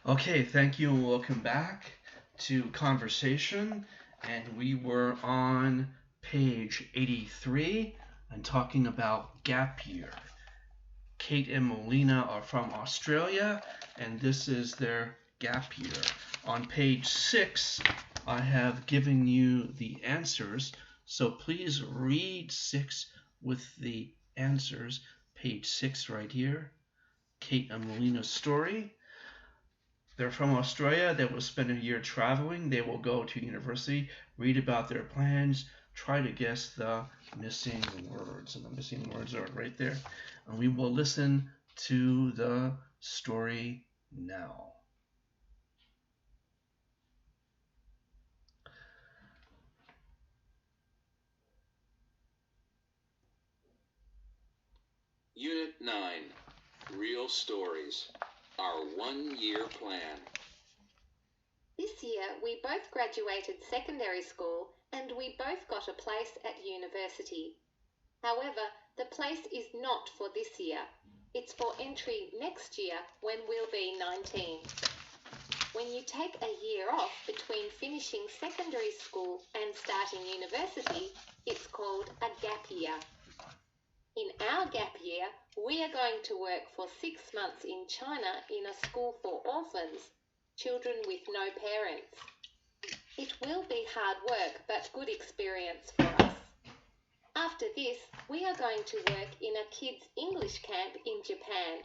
Okay, thank you and welcome back to Conversation. And we were on page 83 and talking about gap year. Kate and Molina are from Australia, and this is their gap year. On page 6, I have given you the answers, so please read 6 with the answers. Page 6 right here. Kate and Molina's story. They're from Australia. They will spend a year traveling. They will go to university, read about their plans, try to guess the missing words. And the missing words are right there. And we will listen to the story now. Unit 9, Real Stories, our one-year plan. This year we both graduated secondary school and we both got a place at university. However, the place is not for this year. It's for entry next year when we'll be 19. When you take a year off between finishing secondary school and starting university, it's called a gap year. In our gap year, we are going to work for 6 months in China in a school for orphans, children with no parents. It will be hard work, but good experience for us. After this, we are going to work in a kids' English camp in Japan.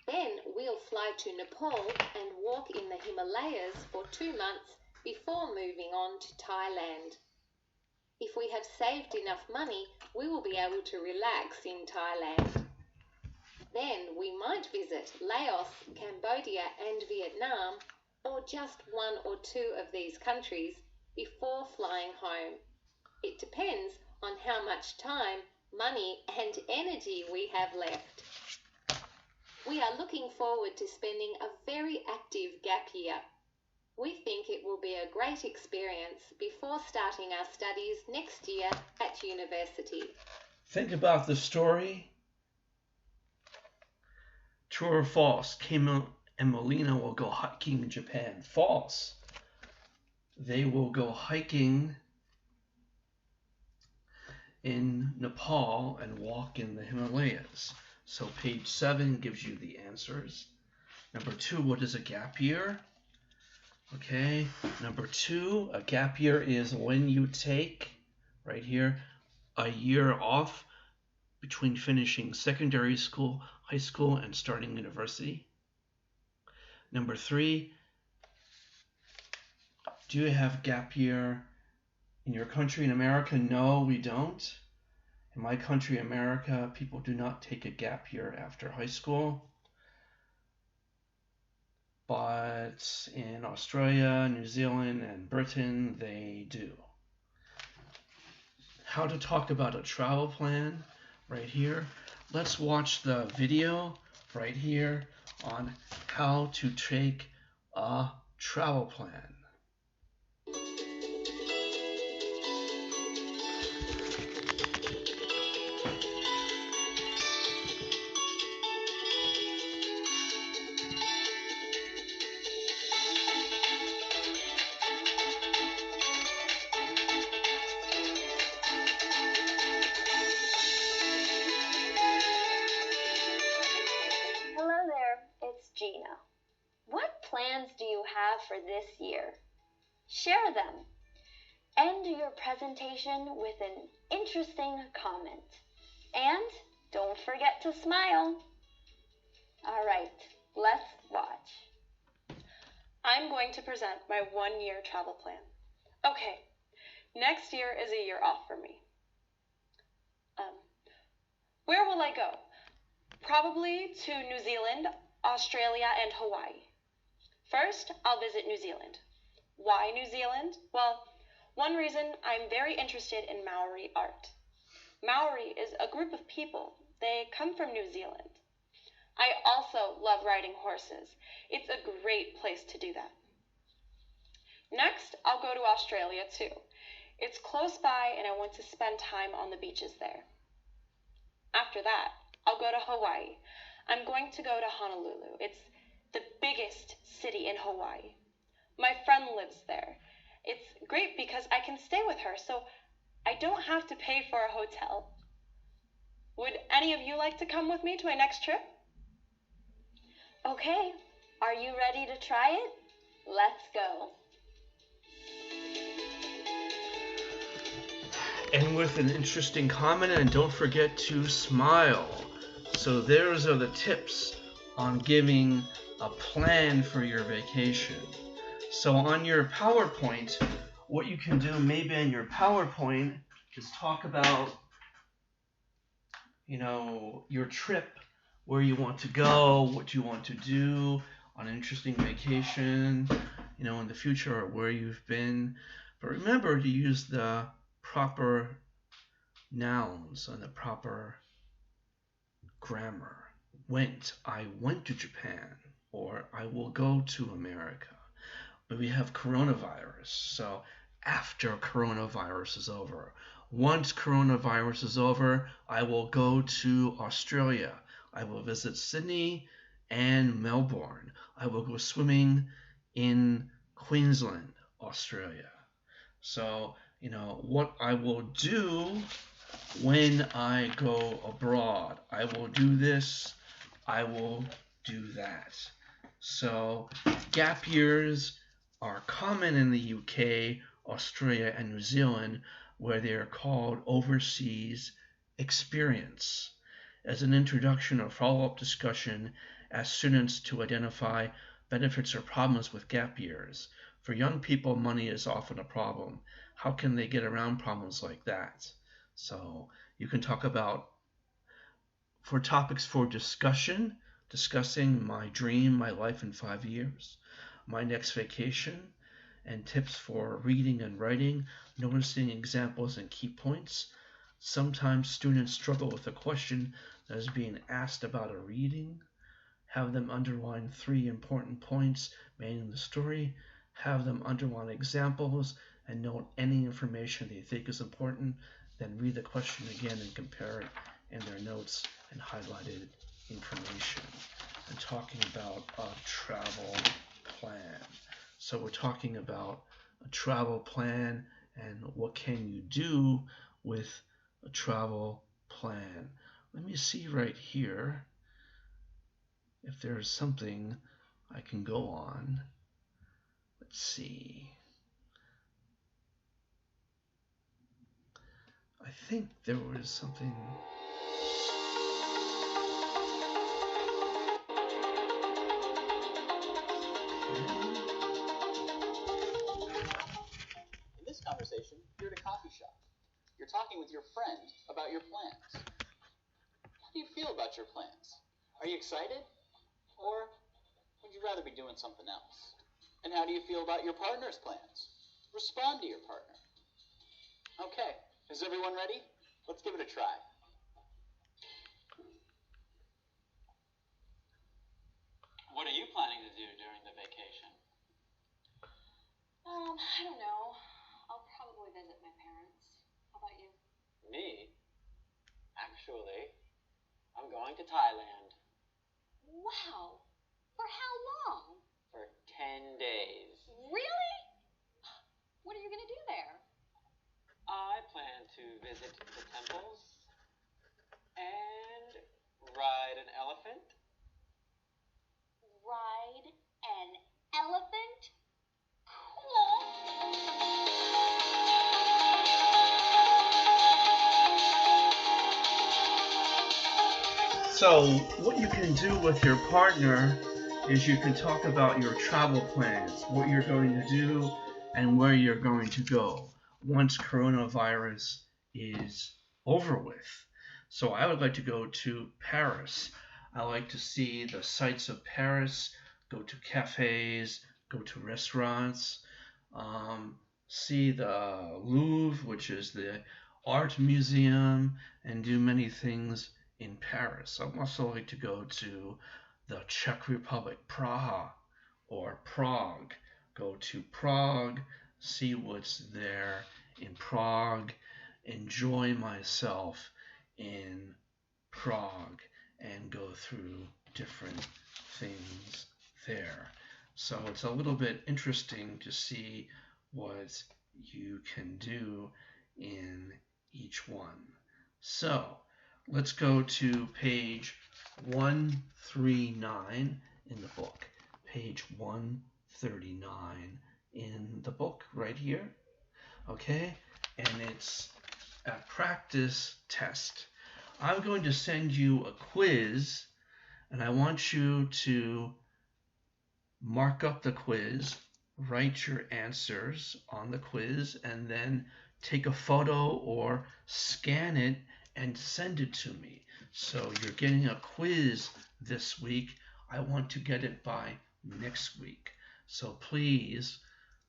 Then we'll fly to Nepal and walk in the Himalayas for 2 months before moving on to Thailand. If we have saved enough money, we will be able to relax in Thailand. Then we might visit Laos, Cambodia and Vietnam, or just 1 or 2 of these countries before flying home. It depends on how much time, money and energy we have left. We are looking forward to spending a very active gap year. We think it will be a great experience before starting our studies next year at university. Think about the story. True or false? Kate and Molina will go hiking in Japan. False. They will go hiking in Nepal and walk in the Himalayas. So page 7 gives you the answers. Number 2, what is a gap year? Okay, number 2, a gap year is when you take, right here, a year off between finishing secondary school, high school, and starting university. Number 3, do you have gap year in your country in America? No, we don't. In my country, America, people do not take a gap year after high school. But in Australia, New Zealand, and Britain, they do. How to talk about a travel plan, right here. Let's watch the video right here on how to take a travel plan. Do you have for this year? Share them. End your presentation with an interesting comment. And don't forget to smile. All right, let's watch. I'm going to present my one-year travel plan. Okay, next year is a year off for me. Where will I go? Probably to New Zealand, Australia, and Hawaii. First, I'll visit New Zealand. Why New Zealand? Well, one reason, I'm very interested in Maori art. Maori is a group of people. They come from New Zealand. I also love riding horses. It's a great place to do that. Next, I'll go to Australia too. It's close by and I want to spend time on the beaches there. After that, I'll go to Hawaii. I'm going to go to Honolulu. It's the biggest city in Hawaii. My friend lives there. It's great because I can stay with her, so I don't have to pay for a hotel. Would any of you like to come with me to my next trip? Okay, are you ready to try it? Let's go. And with an interesting comment, and don't forget to smile. So those are the tips on giving a plan for your vacation. So on your PowerPoint, what you can do maybe in your PowerPoint is talk about, your trip, where you want to go, what you want to do on an interesting vacation, in the future, or where you've been. But remember to use the proper nouns and the proper grammar. I went to Japan, or I will go to America. But we have coronavirus, so after coronavirus is over. Once coronavirus is over, I will go to Australia. I will visit Sydney and Melbourne. I will go swimming in Queensland, Australia. So, what I will do when I go abroad. I will do this, I will do that. So, gap years are common in the UK, Australia, and New Zealand, where they are called overseas experience. As an introduction or follow-up discussion, ask students to identify benefits or problems with gap years. For young people, money is often a problem. How can they get around problems like that? So you can talk about, for topics for discussion, discussing my dream, my life in 5 years, my next vacation, and tips for reading and writing, noticing examples and key points. Sometimes students struggle with a question that is being asked about a reading. Have them underline 3 important points made in the story. Have them underline examples and note any information they think is important. Then read the question again and compare it in their notes and highlighted information. And talking about a travel plan. So we're talking about a travel plan and what can you do with a travel plan. Let me see right here if there's something I can go on. Let's see. I think there was something. In this conversation, you're at a coffee shop. You're talking with your friend about your plans. How do you feel about your plans? Are you excited? Or would you rather be doing something else? And how do you feel about your partner's plans? Respond to your partner. Okay, is everyone ready? Let's give it a try. What are you planning to do during the vacation? I don't know. I'll probably visit my parents. How about you? Me? Actually, I'm going to Thailand Wow. For how long? for 10 days. Really? What are you going to do there? I plan to visit the temples and ride an elephant. Ride an elephant? Cool. So what you can do with your partner is you can talk about your travel plans, what you're going to do, and where you're going to go once coronavirus is over with. So I would like to go to Paris. I like to see the sights of Paris, go to cafes, go to restaurants, see the Louvre, which is the art museum, and do many things in Paris. I'd also like to go to the Czech Republic, Praha, or Prague. Go to Prague, see what's there in Prague, enjoy myself in Prague, and go through different things there. So it's a little bit interesting to see what you can do in each one. So let's go to page 139 in the book. Page 139 in the book right here. Okay, and it's a practice test. I'm going to send you a quiz, and I want you to mark up the quiz, write your answers on the quiz, and then take a photo or scan it and send it to me. So you're getting a quiz this week. I want to get it by next week. So please,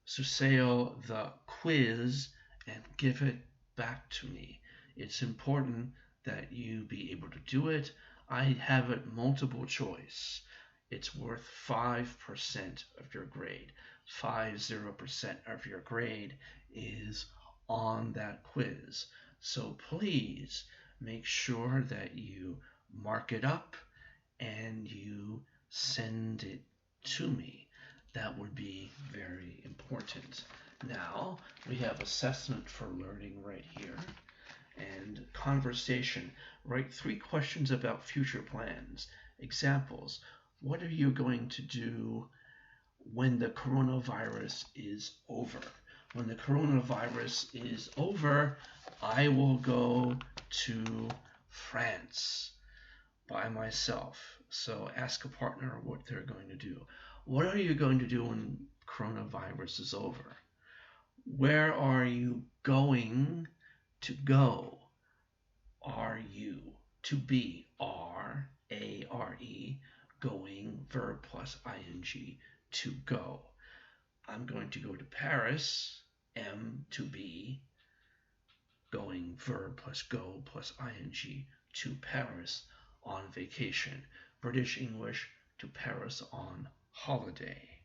Suseo the quiz and give it back to me. It's important that you be able to do it. I have it multiple choice. It's worth 5% of your grade. 50% of your grade is on that quiz. So please make sure that you mark it up and you send it to me. That would be very important. Now we have assessment for learning right here and conversation. Write 3 questions about future plans. Examples. What are you going to do when the coronavirus is over? When the coronavirus is over, I will go to France by myself. So ask a partner what they're going to do. What are you going to do when coronavirus is over? Where are you going to go? Are you, to be, are, A-R-E, going, verb plus ing, to go. I'm going to go to Paris, M, to be, going, verb plus go plus ing, to Paris on vacation. British English, to Paris on holiday.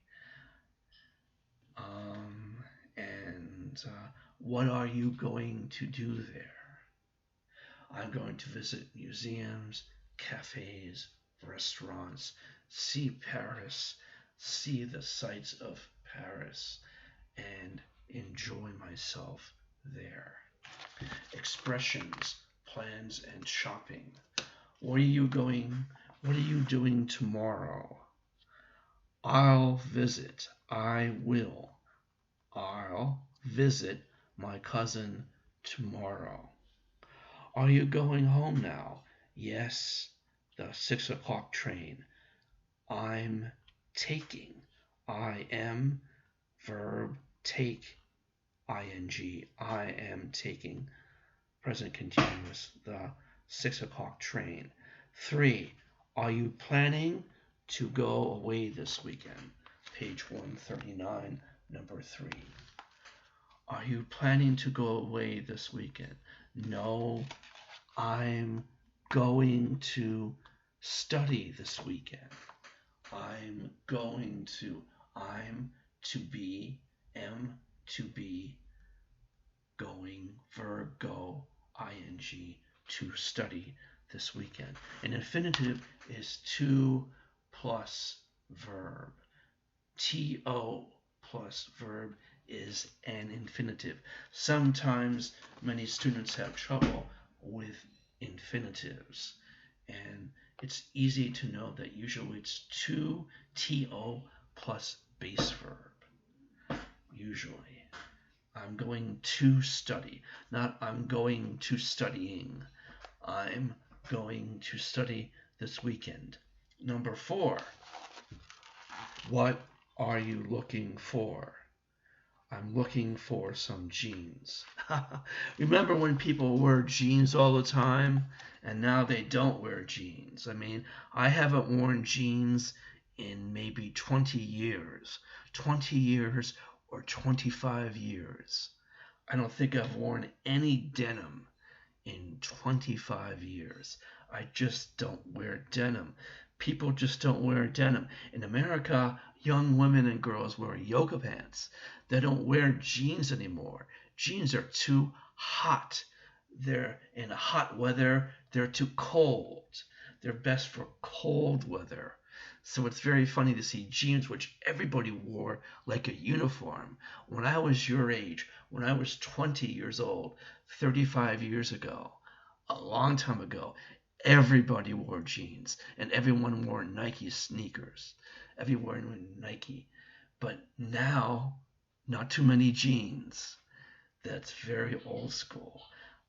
What are you going to do there? I'm going to visit museums, cafes, restaurants, see Paris, see the sights of Paris, and enjoy myself there. Expressions, plans, and shopping. What are you doing tomorrow? I'll visit. I will. I'll visit my cousin tomorrow. Are you going home now? Yes, the 6 o'clock train. I'm taking. I am, verb, take, ing. I am taking, present continuous, the 6 o'clock train. 3. Are you planning to go away this weekend? Page 139, number 3. Are you planning to go away this weekend? No, I'm going to study this weekend. I'm to be, am, to be, going, verb, go, ing, to study this weekend. An infinitive is to plus verb. To plus verb is an infinitive. Sometimes many students have trouble with infinitives, and it's easy to know that usually it's to plus base verb. Usually. I'm going to study, not I'm going to studying. I'm going to study this weekend. Number 4. What are you looking for? I'm looking for some jeans. Remember when people wore jeans all the time and now they don't wear jeans? I mean, I haven't worn jeans in maybe 20 years. 20 years or 25 years. I don't think I've worn any denim in 25 years. I just don't wear denim. People just don't wear denim. In America, young women and girls wear yoga pants. They don't wear jeans anymore. Jeans are too hot. They're in hot weather. They're too cold. They're best for cold weather. So it's very funny to see jeans, which everybody wore like a uniform. When I was your age, when I was 20 years old, 35 years ago, a long time ago, everybody wore jeans and everyone wore Nike sneakers. Everyone wore Nike. But now, not too many jeans. That's very old school.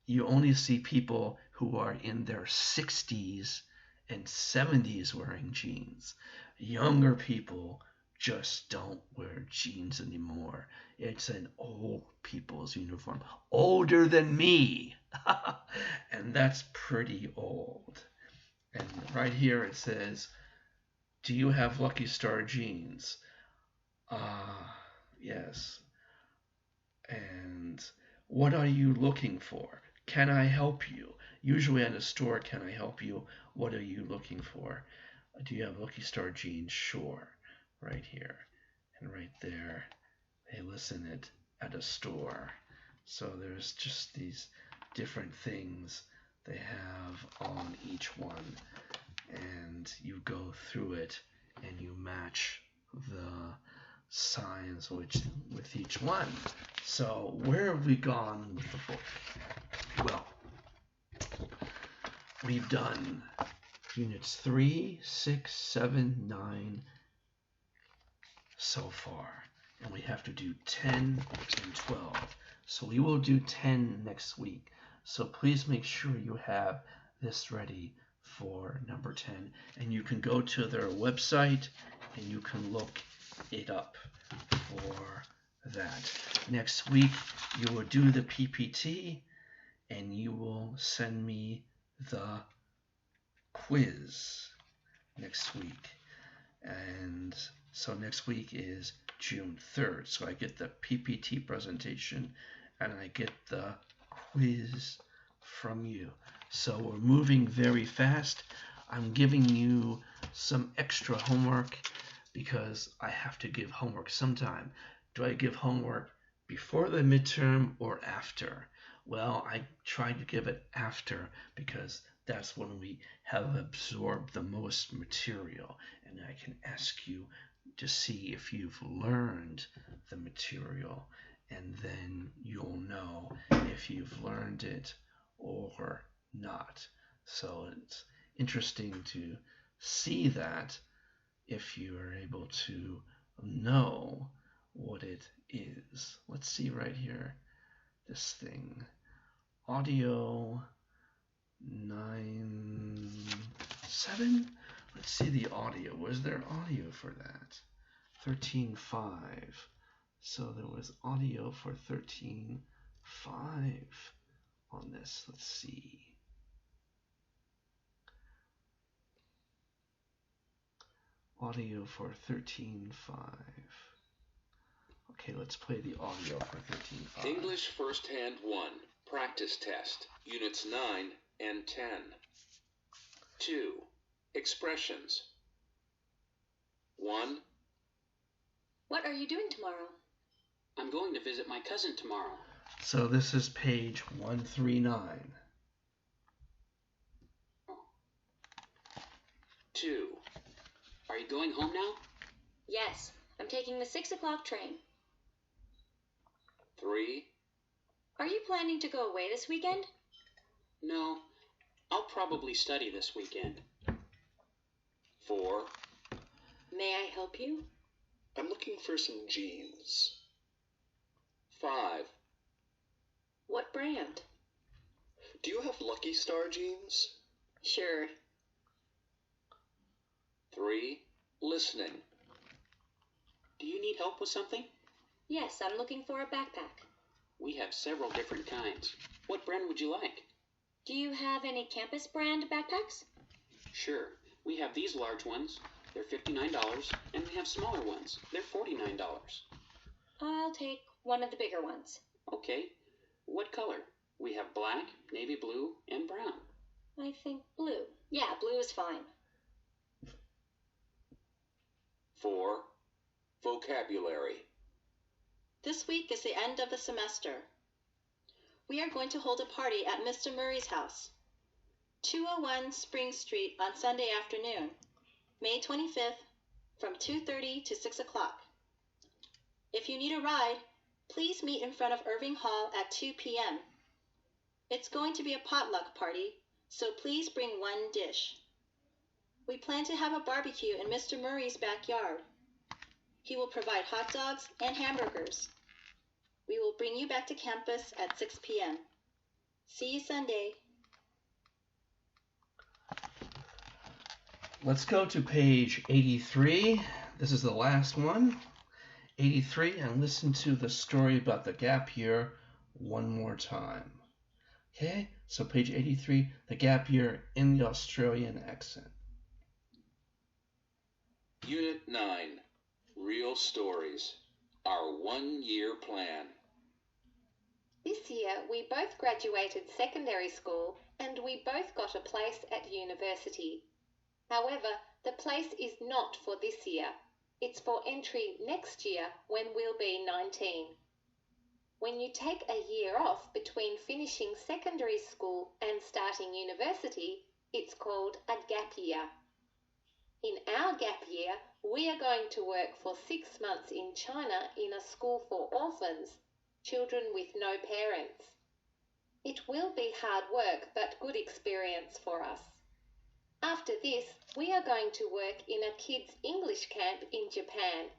You only see people who are in their 60s and 70s wearing jeans. Younger people just don't wear jeans anymore. It's an old people's uniform. Older than me. And that's pretty old. And right here it says, do you have Lucky Star jeans? Yes. And what are you looking for? Can I help you? Usually at a store, can I help you? What are you looking for? Do you have Lucky Star jeans? Sure. Right here. And right there. They listen it at a store. So there's just these different things they have on each one. And you go through it and you match the signs with each one. So where have we gone with the book? Well, we've done units 3, 6, 7, 9 so far. And we have to do 10 and 12. So we will do 10 next week. So please make sure you have this ready for number 10. And you can go to their website and you can look it up for that. Next week you will do the PPT and you will send me the quiz next week. And so next week is June 3rd. So I get the PPT presentation and I get the quiz from you. So we're moving very fast. I'm giving you some extra homework because I have to give homework sometime. Do I give homework before the midterm or after? Well, I try to give it after because that's when we have absorbed the most material, and I can ask you to see if you've learned the material, and then you'll know if you've learned it or not. So it's interesting to see that if you are able to know what it is. Let's see right here, this thing, audio 9.7. Let's see the audio. Was there audio for that? 13.5. So there was audio for 13.5 on this. Let's see. Audio for 13.5. Okay, let's play the audio for 13.5. English First Hand 1, Practice Test, Units 9 and 10. 2. Expressions. 1. What are you doing tomorrow? I'm going to visit my cousin tomorrow. So this is page 139. 2. Are you going home now? Yes, I'm taking the 6 o'clock train. 3. Are you planning to go away this weekend? No, I'll probably study this weekend. 4. May I help you? I'm looking for some jeans. 5. What brand? Do you have Lucky Star jeans? Sure. 3. Listening. Do you need help with something? Yes, I'm looking for a backpack. We have several different kinds. What brand would you like? Do you have any campus brand backpacks? Sure. We have these large ones. They're $59, and we have smaller ones. They're $49. I'll take one of the bigger ones. Okay. What color? We have black, navy blue, and brown. I think blue. Yeah, blue is fine. 4. Vocabulary. This week is the end of the semester. We are going to hold a party at Mr. Murray's house, 201 Spring Street on Sunday afternoon, May 25th, from 2:30 to 6 o'clock. If you need a ride, please meet in front of Irving Hall at 2 p.m. It's going to be a potluck party, so please bring one dish. We plan to have a barbecue in Mr. Murray's backyard. He will provide hot dogs and hamburgers. We will bring you back to campus at 6 p.m. See you Sunday. Let's go to page 83. This is the last one. 83, and listen to the story about the gap year one more time. Okay, so page 83, the gap year in the Australian accent. Unit 9, Real Stories, our 1-year plan. This year, we both graduated secondary school and we both got a place at university. However, the place is not for this year. It's for entry next year when we'll be 19. When you take a year off between finishing secondary school and starting university, it's called a gap year. In our gap year, we are going to work for 6 months in China in a school for orphans, children with no parents. It will be hard work but good experience for us. After this, we are going to work in a kids' English camp in Japan.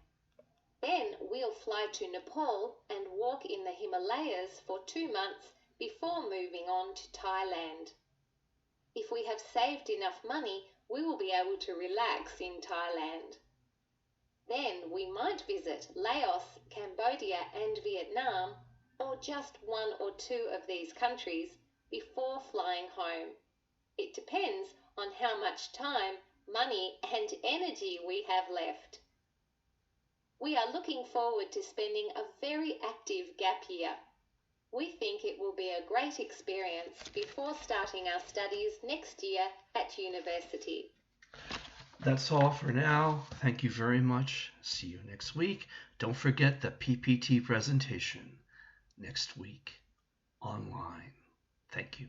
Then we'll fly to Nepal and walk in the Himalayas for 2 months before moving on to Thailand. If we have saved enough money, we will be able to relax in Thailand. Then we might visit Laos, Cambodia and Vietnam, or just 1 or 2 of these countries before flying home. It depends on how much time, money and energy we have left. We are looking forward to spending a very active gap year. We think it will be a great experience before starting our studies next year at university. That's all for now. Thank you very much. See you next week. Don't forget the PPT presentation next week online. Thank you.